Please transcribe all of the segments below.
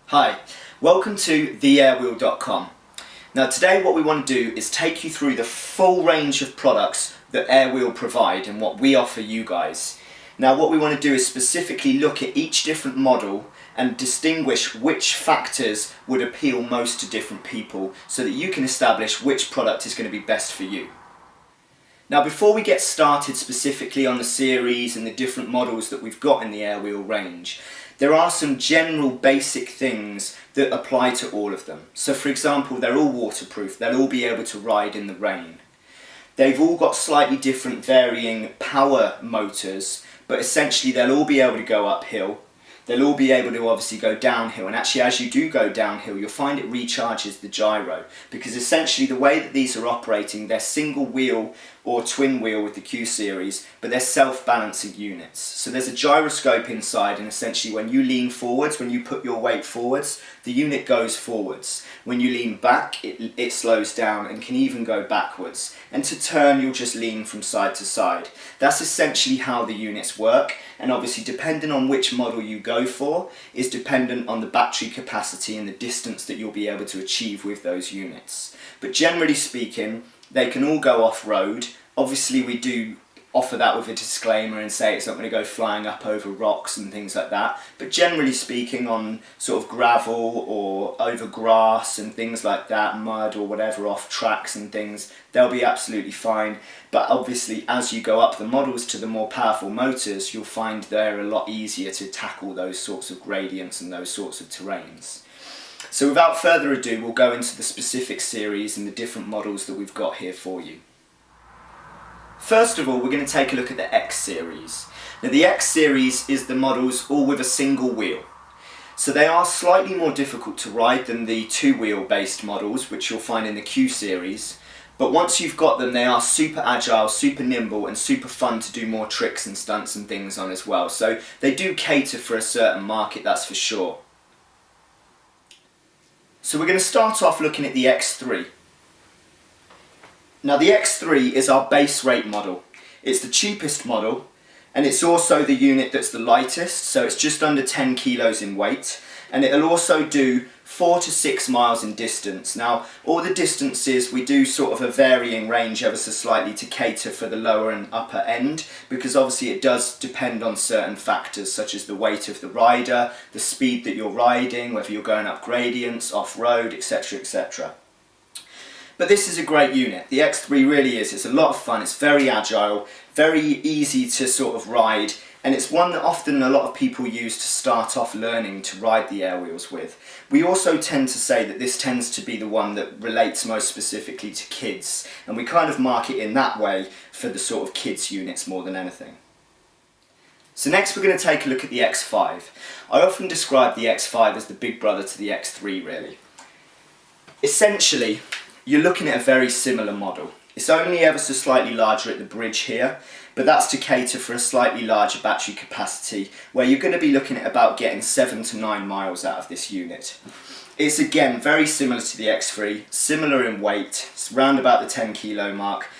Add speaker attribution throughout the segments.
Speaker 1: Hi, welcome to theairwheel.com. Now today what we want to do is take you through the full range of products that AirWheel provide and what we offer you guys. Now what we want to do is specifically look at each different model and distinguish which factors would appeal most to different people so that you can establish which product is going to be best for you. Now before we get started specifically on the series and the different models that we've got in the AirWheel range, there are some general basic things that apply to all of them. So for example, they're all waterproof, they'll all be able to ride in the rain. They've all got slightly different varying power motors, but essentially they'll all be able to go uphill. They'll all be able to obviously go downhill, and actually as you do go downhill you'll find it recharges the gyro, because essentially the way that these are operating, they're single wheel or twin wheel with the Q series, but they're self-balancing units. So there's a gyroscope inside, and essentially when you lean forwards, when you put your weight forwards, the unit goes forwards. When you lean back, it slows down and can even go backwards. And to turn, you'll just lean from side to side. That's essentially how the units work, and obviously depending on which model you go for is dependent on the battery capacity and the distance that you'll be able to achieve with those units. But generally speaking, they can all go off-road. Obviously we do offer that with a disclaimer and say it's not going to go flying up over rocks and things like that, but generally speaking on sort of gravel or over grass and things like that, mud or whatever, off tracks and things, they'll be absolutely fine. But obviously as you go up the models to the more powerful motors, you'll find they're a lot easier to tackle those sorts of gradients and those sorts of terrains. So without further ado, we'll go into the specific series and the different models that we've got here for you. First of all, we're going to take a look at the X series. Now the X series is the models all with a single wheel. So they are slightly more difficult to ride than the two-wheel based models, which you'll find in the Q series. But once you've got them, they are super agile, super nimble and super fun to do more tricks and stunts and things on as well. So they do cater for a certain market, that's for sure. So we're going to start off looking at the X3. Now the X3 is our base rate model. It's the cheapest model, and it's also the unit that's the lightest, so it's just under 10 kilos in weight, and it'll also do 4 to 6 miles in distance. Now all the distances we do sort of a varying range ever so slightly to cater for the lower and upper end, because obviously it does depend on certain factors such as the weight of the rider, the speed that you're riding, whether you're going up gradients, off-road, etc, etc. But this is a great unit. The X3 really is. It's a lot of fun, it's very agile, very easy to sort of ride, and it's one that often a lot of people use to start off learning to ride the AirWheels with. We also tend to say that this tends to be the one that relates most specifically to kids, and we kind of mark it in that way for the sort of kids units more than anything. So next we're going to take a look at the X5. I often describe the X5 as the big brother to the X3 really. Essentially, you're looking at a very similar model. It's only ever so slightly larger at the bridge here, but that's to cater for a slightly larger battery capacity, where you're going to be looking at about getting 7 to 9 miles out of this unit. It's again very similar to the X3, similar in weight, it's around about the 10 kilo mark,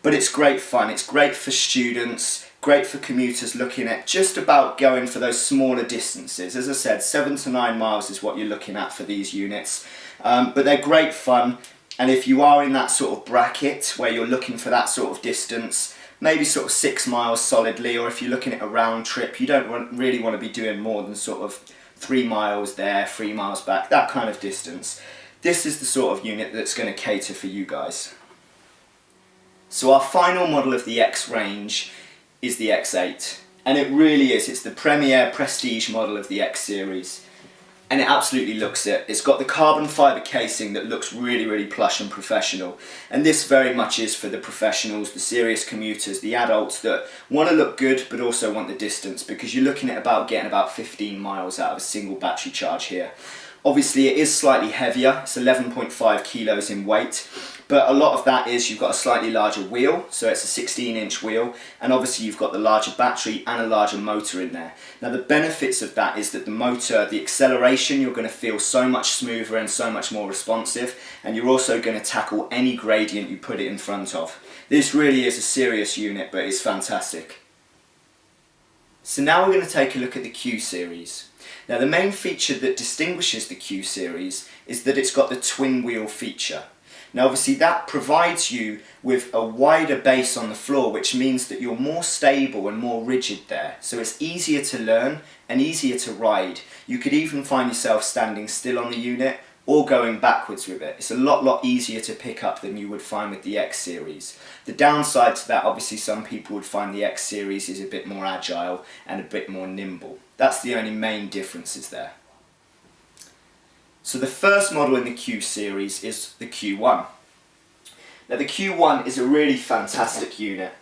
Speaker 1: but it's great fun. It's great for students, great for commuters looking at just about going for those smaller distances. As I said, 7 to 9 miles is what you're looking at for these units, but they're great fun. And if you are in that sort of bracket where you're looking for that sort of distance, maybe sort of 6 miles solidly, or if you're looking at a round trip, you don't really want to be doing more than sort of 3 miles there, 3 miles back, that kind of distance. This is the sort of unit that's going to cater for you guys. So our final model of the X range is the X8. And it really is, it's the premier prestige model of the X series. And it absolutely looks it. It's got the carbon fibre casing that looks really, really plush and professional. And this very much is for the professionals, the serious commuters, the adults that want to look good but also want the distance, because you're looking at getting about 15 miles out of a single battery charge here. Obviously it is slightly heavier, it's 11.5 kilos in weight, but a lot of that is you've got a slightly larger wheel, so it's a 16-inch wheel, and obviously you've got the larger battery and a larger motor in there. Now the benefits of that is that the motor, the acceleration, you're going to feel so much smoother and so much more responsive, and you're also going to tackle any gradient you put it in front of. This really is a serious unit, but it's fantastic. So now we're going to take a look at the Q series. Now the main feature that distinguishes the Q series is that it's got the twin wheel feature. Now obviously that provides you with a wider base on the floor, which means that you're more stable and more rigid there. So it's easier to learn and easier to ride. You could even find yourself standing still on the unit or going backwards with it. It's a lot easier to pick up than you would find with the X series. The downside to that, obviously some people would find the X series is a bit more agile and a bit more nimble. That's the only main differences there. So the first model in the Q series is the Q1. Now the Q1 is a really fantastic unit.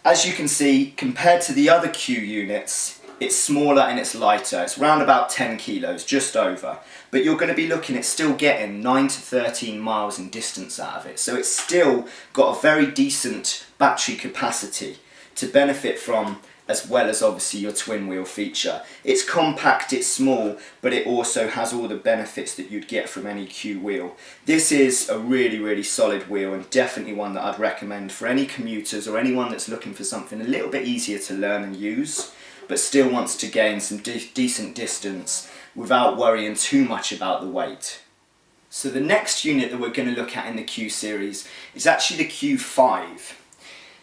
Speaker 1: As you can see, compared to the other Q units, it's smaller and it's lighter. It's around about 10 kilos, just over. But you're going to be looking at still getting 9 to 13 miles in distance out of it. So it's still got a very decent battery capacity to benefit from, as well as obviously your twin wheel feature. It's compact, it's small, but it also has all the benefits that you'd get from any Q wheel. This is a really solid wheel, and definitely one that I'd recommend for any commuters or anyone that's looking for something a little bit easier to learn and use, but still wants to gain some decent distance without worrying too much about the weight. So the next unit that we're going to look at in the Q series is actually the Q5.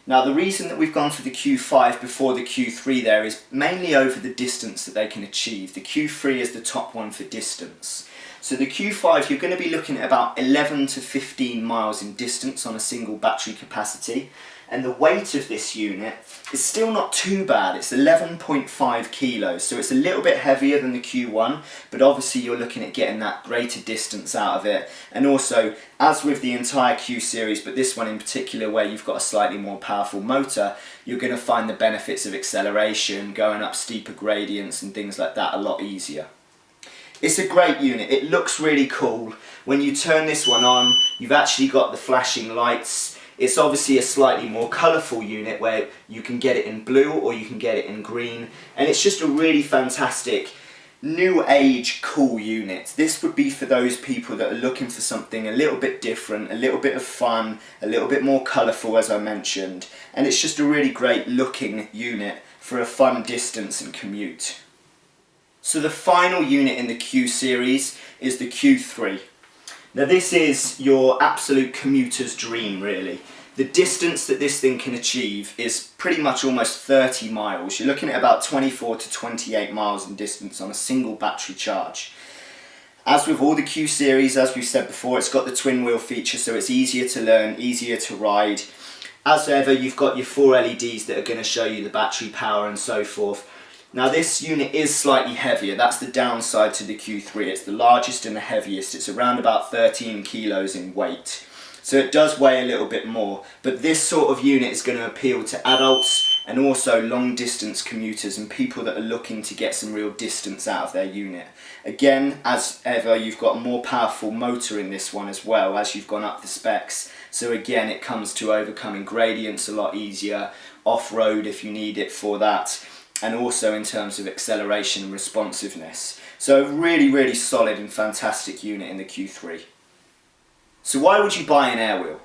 Speaker 1: Now the reason that we've gone for the Q5 before the Q3 there is mainly over the distance that they can achieve. The Q3 is the top one for distance. So the Q5, you're going to be looking at about 11 to 15 miles in distance on a single battery capacity. And the weight of this unit is still not too bad. It's 11.5 kilos, so it's a little bit heavier than the Q1, but obviously you're looking at getting that greater distance out of it. And also, as with the entire Q series, but this one in particular where you've got a slightly more powerful motor, you're going to find the benefits of acceleration, going up steeper gradients and things like that a lot easier. It's a great unit. It looks really cool. When you turn this one on, you've actually got the flashing lights. It's obviously a slightly more colourful unit where you can get it in blue or you can get it in green, and it's just a really fantastic new age cool unit. This would be for those people that are looking for something a little bit different, a little bit of fun, a little bit more colourful as I mentioned, and it's just a really great looking unit for a fun distance and commute. So the final unit in the Q series is the Q3. Now this is your absolute commuter's dream really. The distance that this thing can achieve is pretty much almost 30 miles. You're looking at about 24 to 28 miles in distance on a single battery charge. As with all the Q series, as we've said before, it's got the twin wheel feature, so it's easier to learn, easier to ride. As ever, you've got your 4 LEDs that are going to show you the battery power and so forth. Now this unit is slightly heavier. That's the downside to the Q3. It's the largest and the heaviest. It's around about 13 kilos in weight. So it does weigh a little bit more, but this sort of unit is going to appeal to adults and also long distance commuters and people that are looking to get some real distance out of their unit. Again, as ever, you've got a more powerful motor in this one as well as you've gone up the specs. So again, it comes to overcoming gradients a lot easier, off-road if you need it for that, and also in terms of acceleration and responsiveness. So a really solid and fantastic unit in the Q3. So why would you buy an AirWheel?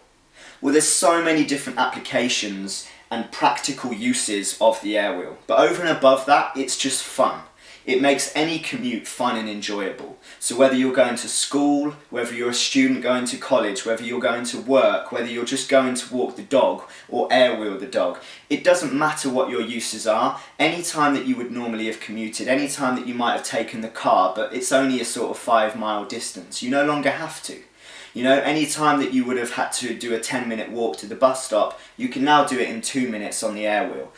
Speaker 1: Well, there's so many different applications and practical uses of the AirWheel, but over and above that, it's just fun. It makes any commute fun and enjoyable. So whether you're going to school, whether you're a student going to college, whether you're going to work, whether you're just going to walk the dog or airwheel the dog, it doesn't matter what your uses are. Any time that you would normally have commuted, any time that you might have taken the car, but it's only a sort of 5 mile distance, you no longer have to. You know, any time that you would have had to do a 10-minute walk to the bus stop, you can now do it in 2 minutes on the AirWheel.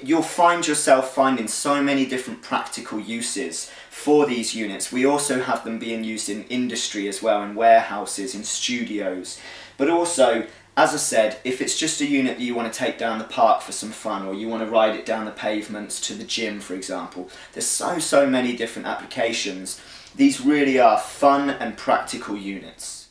Speaker 1: You'll find yourself finding so many different practical uses for these units. We also have them being used in industry as well, in warehouses, in studios. But also, as I said, if it's just a unit that you want to take down the park for some fun, or you want to ride it down the pavements to the gym, for example, there's so many different applications. These really are fun and practical units.